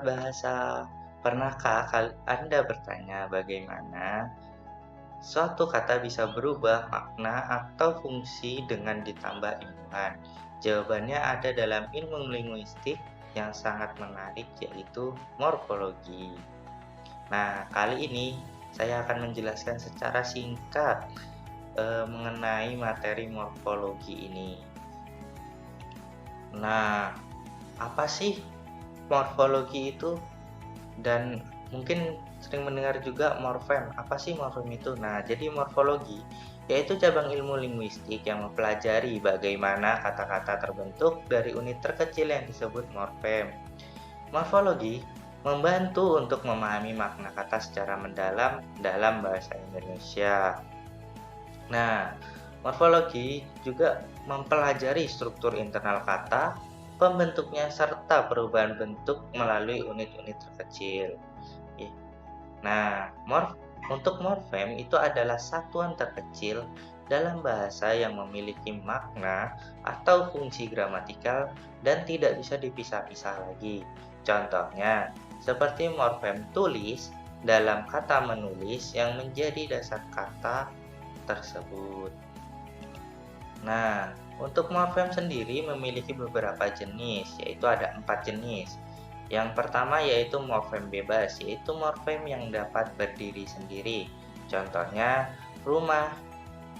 Sobat Bahasa, pernahkah Anda bertanya bagaimana suatu kata bisa berubah makna atau fungsi dengan ditambah imbuhan? Jawabannya ada dalam ilmu linguistik yang sangat menarik, yaitu morfologi. Nah, kali ini saya akan menjelaskan secara singkat mengenai materi morfologi ini. Nah, apa sih morfologi itu? Dan mungkin sering mendengar juga morfem. Apa sih morfem itu? Nah, jadi morfologi yaitu cabang ilmu linguistik yang mempelajari bagaimana kata-kata terbentuk dari unit terkecil yang disebut morfem. Morfologi membantu untuk memahami makna kata secara mendalam dalam bahasa Indonesia. Nah, morfologi juga mempelajari struktur internal kata, pembentuknya, serta perubahan bentuk melalui unit-unit terkecil. Nah, untuk morfem itu adalah satuan terkecil dalam bahasa yang memiliki makna atau fungsi gramatikal dan tidak bisa dipisah-pisah lagi. Contohnya, seperti morfem tulis dalam kata menulis yang menjadi dasar kata tersebut. Nah, untuk morfem sendiri memiliki beberapa jenis, yaitu ada 4 jenis. Yang pertama yaitu morfem bebas, yaitu morfem yang dapat berdiri sendiri. Contohnya rumah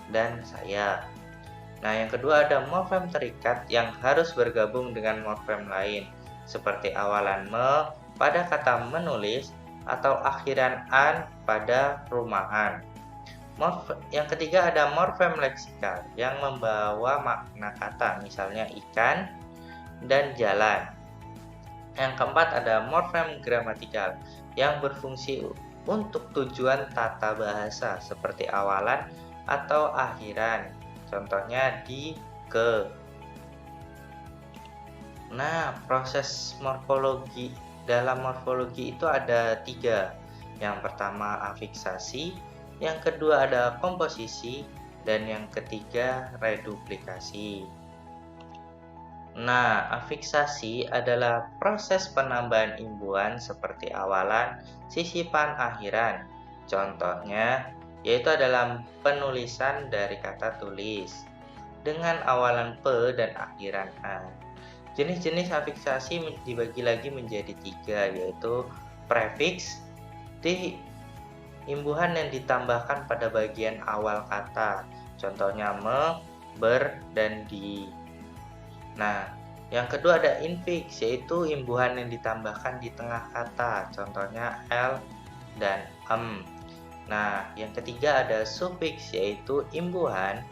dan saya. Nah, yang kedua ada morfem terikat yang harus bergabung dengan morfem lain, seperti awalan me pada kata menulis atau akhiran an pada rumahan. Yang ketiga ada morfem leksikal yang membawa makna kata, misalnya ikan dan jalan. Yang keempat ada morfem gramatikal yang berfungsi untuk tujuan tata bahasa seperti awalan atau akhiran. Contohnya di, ke. Nah, proses morfologi dalam morfologi itu ada 3. Yang pertama afiksasi, yang kedua ada komposisi, dan yang ketiga reduplikasi. Nah, afiksasi adalah proses penambahan imbuhan seperti awalan, sisipan, akhiran. Contohnya, yaitu adalah penulisan dari kata tulis dengan awalan pe dan akhiran a. Jenis-jenis afiksasi dibagi lagi menjadi 3, yaitu prefiks, di imbuhan yang ditambahkan pada bagian awal kata. Contohnya me, ber, dan di. Nah, yang kedua ada infiks, yaitu imbuhan yang ditambahkan di tengah kata. Contohnya l dan em. Nah, yang ketiga ada sufiks, yaitu imbuhan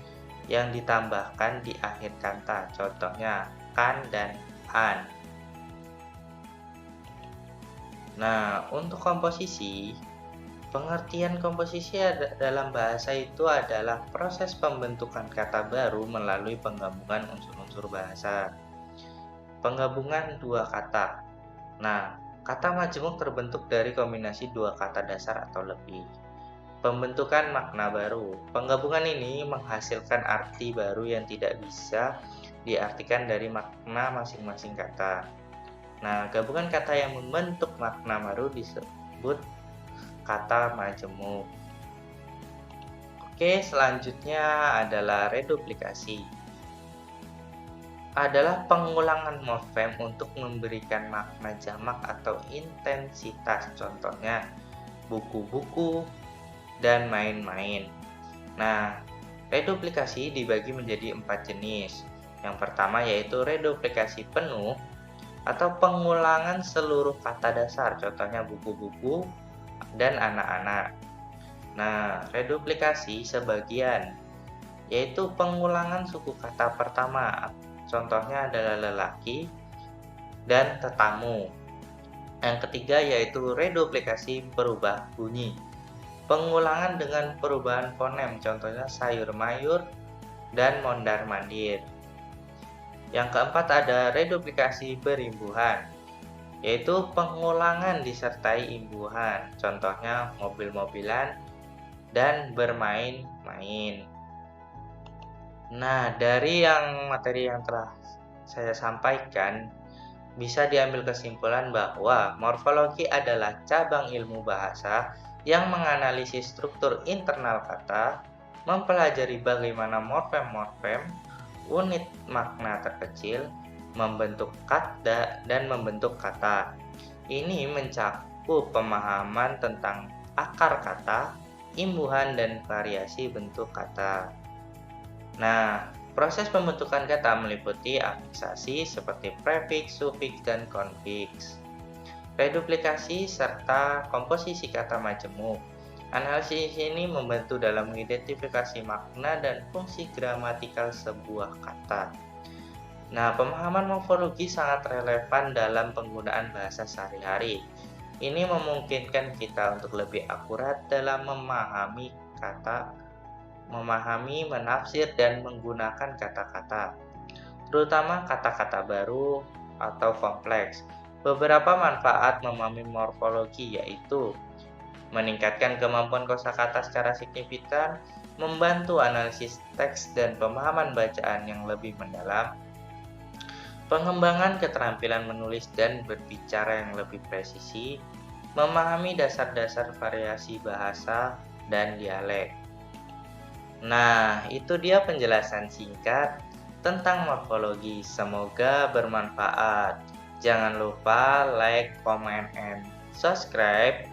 yang ditambahkan di akhir kata. Contohnya kan dan an. Nah, untuk komposisi, pengertian komposisi dalam bahasa itu adalah proses pembentukan kata baru melalui penggabungan unsur-unsur bahasa. Penggabungan dua kata. Nah, kata majemuk terbentuk dari kombinasi dua kata dasar atau lebih. Pembentukan makna baru. Penggabungan ini menghasilkan arti baru yang tidak bisa diartikan dari makna masing-masing kata. Nah, gabungan kata yang membentuk makna baru disebut kata majemuk. Oke, selanjutnya adalah reduplikasi. Adalah pengulangan morfem untuk memberikan makna jamak atau intensitas. Contohnya, buku-buku dan main-main. Nah, reduplikasi dibagi menjadi 4 jenis. Yang pertama yaitu reduplikasi penuh atau pengulangan seluruh kata dasar, contohnya buku-buku dan anak-anak. Nah, reduplikasi sebagian, yaitu pengulangan suku kata pertama, contohnya adalah lelaki dan tetamu. Yang ketiga yaitu reduplikasi berubah bunyi, pengulangan dengan perubahan fonem, contohnya sayur mayur dan mondar mandir. Yang keempat ada reduplikasi berimbuhan, yaitu pengulangan disertai imbuhan, contohnya mobil-mobilan dan bermain-main. Nah, dari materi yang telah saya sampaikan, bisa diambil kesimpulan bahwa morfologi adalah cabang ilmu bahasa yang menganalisis struktur internal kata, mempelajari bagaimana morfem-morfem, unit makna terkecil, membentuk kata dan membentuk kata. Ini mencakup pemahaman tentang akar kata, imbuhan dan variasi bentuk kata. Nah, proses pembentukan kata meliputi afiksasi seperti prefiks, sufiks, dan konfiks, reduplikasi, serta komposisi kata majemuk. Analisis ini membantu dalam mengidentifikasi makna dan fungsi gramatikal sebuah kata. Nah, pemahaman morfologi sangat relevan dalam penggunaan bahasa sehari-hari. Ini memungkinkan kita untuk lebih akurat dalam memahami kata, menafsir, dan menggunakan kata-kata, terutama kata-kata baru atau kompleks. Beberapa manfaat memahami morfologi yaitu meningkatkan kemampuan kosakata secara signifikan, membantu analisis teks dan pemahaman bacaan yang lebih mendalam, pengembangan keterampilan menulis dan berbicara yang lebih presisi, memahami dasar-dasar variasi bahasa dan dialek. Nah, itu dia penjelasan singkat tentang morfologi. Semoga bermanfaat. Jangan lupa like, comment, and subscribe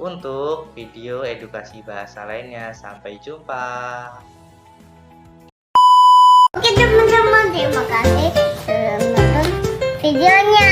untuk video edukasi bahasa lainnya. Sampai jumpa. Oke teman-teman, terima kasih sudah menonton videonya.